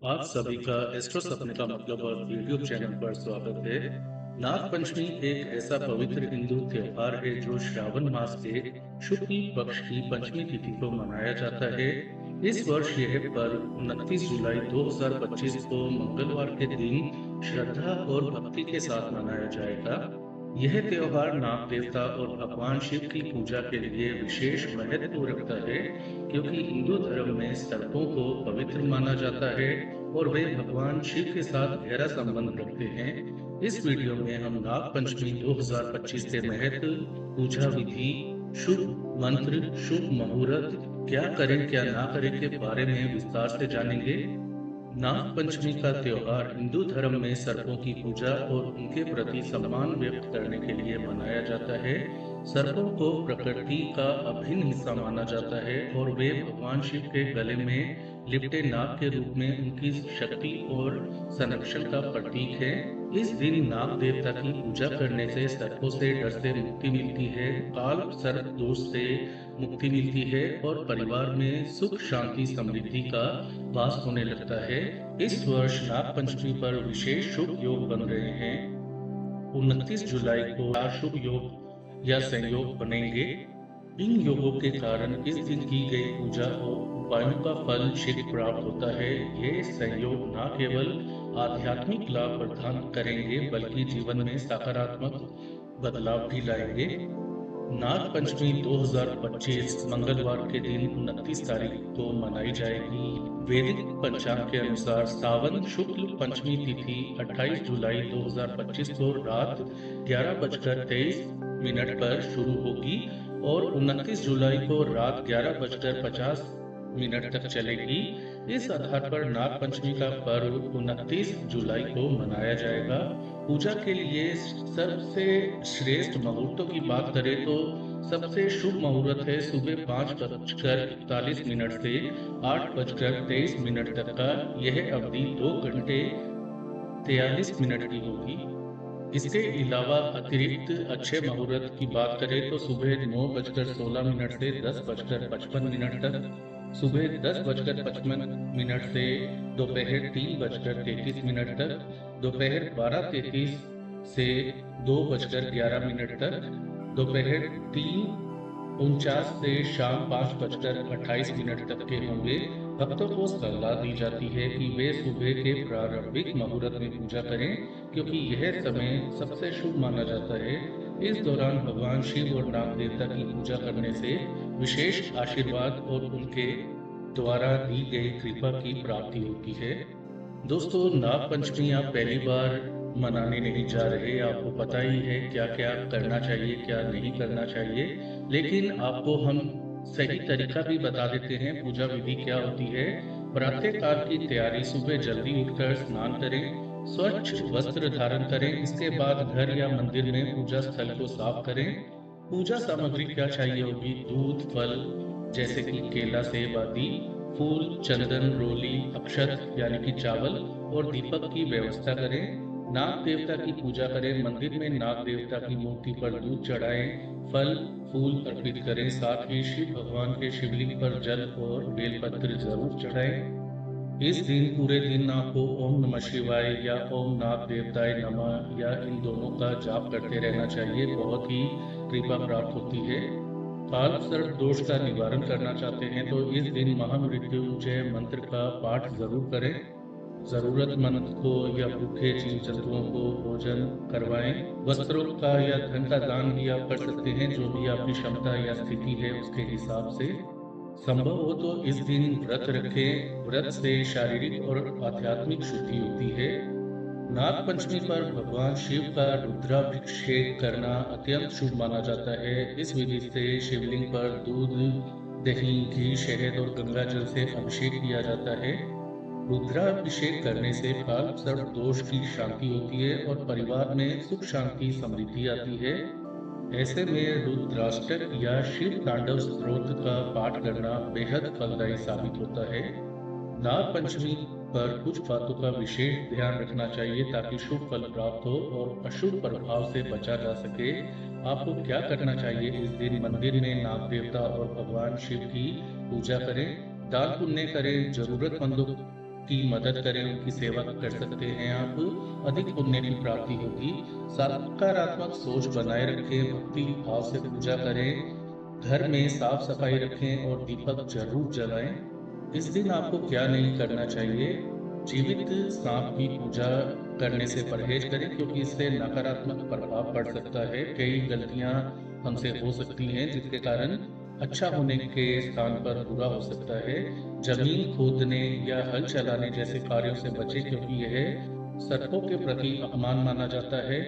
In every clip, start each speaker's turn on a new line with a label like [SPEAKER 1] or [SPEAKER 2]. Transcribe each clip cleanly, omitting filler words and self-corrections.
[SPEAKER 1] आप सभी का एस्ट्रो सपने का मतलब और यूट्यूब चैनल पर स्वागत है। नाग पंचमी एक ऐसा पवित्र हिंदू त्योहार है जो श्रावण मास के शुक्ल पक्ष की पंचमी तिथि को मनाया जाता है। इस वर्ष यह पर्व 29 जुलाई 2025 को मंगलवार के दिन श्रद्धा और भक्ति के साथ मनाया जाएगा। यह त्योहार नाग देवता और भगवान शिव की पूजा के लिए विशेष महत्व रखता है, क्योंकि हिंदू धर्म में सर्पों को पवित्र माना जाता है और वे भगवान शिव के साथ गहरा संबंध रखते हैं। इस वीडियो में हम नाग पंचमी 2025 के महत्व, पूजा विधि, शुभ मंत्र, शुभ मुहूर्त, क्या करें क्या ना करें के बारे में विस्तार से जानेंगे। नाग पंचमी का त्योहार हिंदू धर्म में सर्पों की पूजा और उनके प्रति सम्मान व्यक्त करने के लिए मनाया जाता है। सर्पों को प्रकृति का अभिन्न हिस्सा माना जाता है और वे भगवान शिव के गले में लिपटे नाग के रूप में उनकी शक्ति और संरक्षण का प्रतीक है। इस दिन नाग देवता की पूजा करने से सर्पों से डर से मुक्ति मिलती है, काल सर्प दोष से मुक्ति मिलती है और परिवार में सुख शांति समृद्धि का वास होने लगता है। इस वर्ष नाग पंचमी पर विशेष शुभ योग बन रहे हैं। 29 जुलाई को चार शुभ योग या संयोग बनेंगे। इन योगों के कारण इस दिन की गई पूजा और उपायों का फल शीघ्र प्राप्त होता है। ये संयोग न केवल आध्यात्मिक लाभ प्रदान करेंगे बल्कि जीवन में सकारात्मक बदलाव भी लाएंगे। नाग पंचमी 2025 मंगलवार के दिन 29 तारीख को मनाई जाएगी। वैदिक पंचांग के अनुसार सावन शुक्ल पंचमी तिथि 28 जुलाई 2025 को रात 11:23 पर शुरू होगी और 29 जुलाई को रात 11:50 तक चलेगी। इस आधार पर नाग पंचमी का पर्व 29 जुलाई को मनाया जाएगा। पूजा के लिए सबसे श्रेष्ठ मुहूर्तों की बात करें तो सबसे शुभ मुहूर्त है सुबह 5:41 से 8:23 तक का। यह अवधि 2 घंटे 43 मिनट की होगी। इसके अलावा अतिरिक्त अच्छे मुहूर्त की बात करें तो सुबह 9:16 से 10:55 तक, सुबह 10:55 से दोपहर 3:33 तक, दोपहर 12:33 से 2:11 तक, दोपहर 3:49 से शाम 5:28 तक के होंगे। भक्तों को सलाह दी जाती है कि वे सुबह के प्रारंभिक मुहूर्त में पूजा करें, क्योंकि यह समय सबसे शुभ माना जाता है। इस दौरान भगवान शिव और नाग देवता की पूजा करने से विशेष आशीर्वाद और उनके द्वारा दी गई कृपा की प्राप्ति होती है। दोस्तों, नाग पंचमी आप पहली बार मनाने नहीं जा रहे, आपको पता ही है क्या क्या करना चाहिए क्या नहीं करना चाहिए, लेकिन आपको हम सही तरीका भी बता देते हैं। पूजा विधि क्या होती है। प्रातः काल की तैयारी, सुबह जल्दी उठकर स्नान करें, स्वच्छ वस्त्र धारण करें। इसके बाद घर या मंदिर में पूजा स्थल को साफ करें। पूजा सामग्री क्या चाहिए होगी? दूध, फल जैसे कि केला, सेब आदि, फूल, चंदन, रोली, अक्षत यानी कि चावल और दीपक की व्यवस्था करें। नाग देवता की पूजा करें। मंदिर में नाग देवता की मूर्ति पर दूध चढ़ाएं, फल फूल अर्पित करें। साथ ही शिव भगवान के शिवलिंग पर जल और बेलपत्र जरूर चढ़ाएं। इस दिन पूरे दिन आपको ओम नमः शिवाय या ओम नाग देवताय नमः या इन दोनों का जाप करते रहना चाहिए। बहुत ही कृपा प्राप्त होती है। काल सर्प दोष का निवारण करना चाहते हैं तो इस दिन महामृत्युंजय मंत्र का पाठ जरूर करें। जरूरतमंद को या भूखे जीव जंतुओं को भोजन करवाएं। वस्त्रों का या धन का दान भी आप कर सकते हैं, जो भी आपकी क्षमता या स्थिति है उसके हिसाब से। संभव हो तो इस दिन व्रत रखें। व्रत से शारीरिक और आध्यात्मिक शुद्धि होती है। नाग पंचमी पर भगवान शिव का रुद्राभिषेक करना अत्यंत शुभ माना जाता है। इस विधि से शिवलिंग पर दूध, दही, घी, शहद और गंगा जल से अभिषेक किया जाता है। रुद्राभिषेक करने से काल सर्प दोष की शांति होती है और परिवार में सुख शांति समृद्धि आती है। ऐसे में रुद्राष्टक या शिव तांडव स्तोत्र का पाठ करना बेहद फलदायी साबित होता है। नाग पंचमी पर कुछ बातों का विशेष ध्यान रखना चाहिए ताकि शुभ फल प्राप्त हो और अशुभ प्रभाव से बचा जा सके। आपको क्या करना चाहिए? इस दिन मंदिर में नाग देवता और भगवान शिव की पूजा करें, दान पुण्य करें, जरूरतमंदों की मदद करें, उनकी सेवा कर सकते हैं आप, अधिक पुण्य की प्राप्ति होगी। सकारात्मक सोच बनाए रखें, भक्ति भाव से पूजा करें, घर में साफ सफाई रखें और दीपक जरूर जलाएं। इस दिन आपको क्या नहीं करना चाहिए? जीवित सांप की पूजा करने से परहेज करें, क्योंकि इससे नकारात्मक प्रभाव पड़ सकता है। कई गलतियां हमसे हो सकती हैं जिसके कारण अच्छा होने के स्थान पर बुरा हो सकता है। जमीन खोदने या हल चलाने जैसे कार्यों से बचें, क्योंकि यह सर्पों के प्रति अपमान माना जाता है।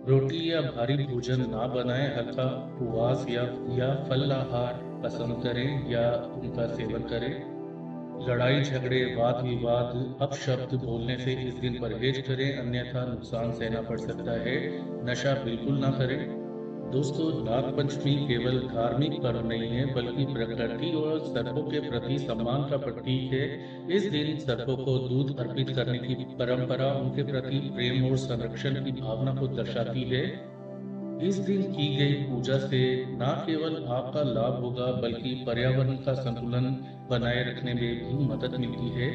[SPEAKER 1] रोटी या भारी भोजन ना बनाएं, हल्का उपवास या फलाहार पसंद करें या उनका सेवन करें। लड़ाई झगड़े, वाद विवाद, अपशब्द बोलने से इस दिन परहेज करें, अन्यथा नुकसान सहना पड़ सकता है। नशा बिल्कुल ना करें। दोस्तों, नाग पंचमी केवल धार्मिक पर्व नहीं है, बल्कि प्रकृति और सर्पों के प्रति सम्मान का प्रतीक है। इस दिन सर्पों को दूध अर्पित करने की परंपरा उनके प्रति प्रेम और संरक्षण की भावना को दर्शाती है। इस दिन की गई पूजा से न केवल आपका लाभ होगा, बल्कि पर्यावरण का संतुलन बनाए रखने में भी मदद मिलती है।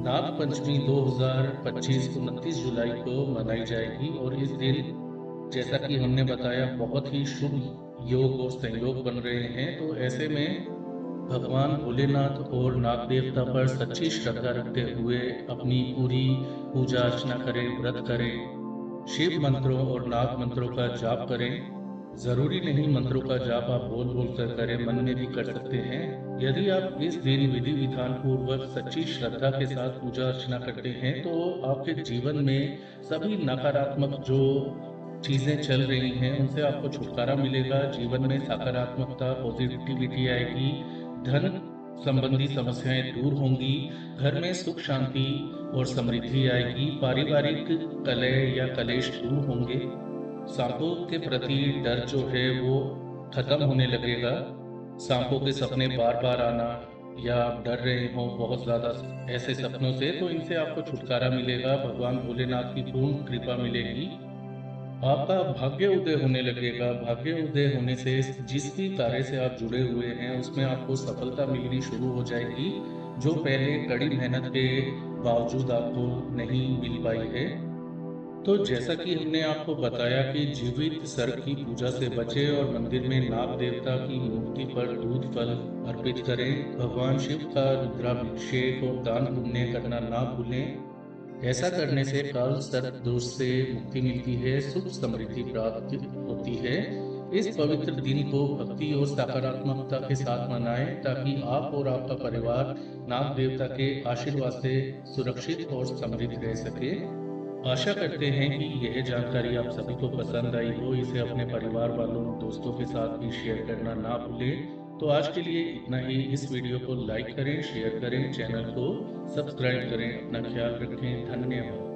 [SPEAKER 1] नाग पंचमी 2025 29 जुलाई को मनाई जाएगी और इस दिन, जैसा कि हमने बताया, बहुत ही शुभ योग और संयोग बन रहे हैं। तो ऐसे में भगवान भोलेनाथ और नाग देवता पर सच्ची श्रद्धा रखते हुए अपनी पूरी पूजा अर्चना करें, व्रत करें, शिव मंत्रों और नाग मंत्रों का जाप करें। जरूरी नहीं मंत्रों का जाप आप बोल बोल कर करें, मन में भी कर सकते हैं। यदि आप इस दिन विधि विधान पूर्वक सच्ची श्रद्धा के साथ पूजा अर्चना करते हैं, तो आपके जीवन में सभी नकारात्मक जो चीजें चल रही हैं उनसे आपको छुटकारा मिलेगा। जीवन में सकारात्मकता, पॉजिटिविटी आएगी, धन संबंधी समस्याएं दूर होंगी, घर में सुख शांति और समृद्धि आएगी, पारिवारिक कलह या कलेश दूर होंगे, सांपों के प्रति डर जो है वो खत्म होने लगेगा। सांपों के सपने बार बार आना या आप डर रहे हो बहुत ज्यादा ऐसे सपनों से, तो इनसे आपको छुटकारा मिलेगा, भगवान भोलेनाथ की पूर्ण कृपा मिलेगी। आपका भाग्य उदय होने लगेगा। भाग्य उदय होने से जिस भी कार्य से आप जुड़े हुए हैं उसमें आपको सफलता मिलनी शुरू हो जाएगी, जो पहले कड़ी मेहनत के बावजूद आपको नहीं मिल पाई है। तो जैसा कि हमने आपको बताया कि जीवित सर्प की पूजा से बचे और मंदिर में नाग देवता की मूर्ति पर दूध फल अर्पित करें। भगवान शिव का रुद्राभिषेक और दान पुण्य करना ना भूलें। ऐसा करने से काल सर्प दोष से मुक्ति मिलती है, सुख समृद्धि प्राप्त होती है। इस पवित्र दिन को भक्ति और सकारात्मकता के साथ मनाएं, ताकि आप और आपका परिवार नाग देवता के आशीर्वाद से सुरक्षित और समृद्ध रह सके। आशा करते हैं कि यह जानकारी आप सभी को पसंद आई हो। इसे अपने परिवार वालों, दोस्तों के साथ भी शेयर करना ना भूलें। तो आज के लिए इतना ही। इस वीडियो को लाइक करें, शेयर करें, चैनल को सब्सक्राइब करें। अपना ख्याल रखें। धन्यवाद।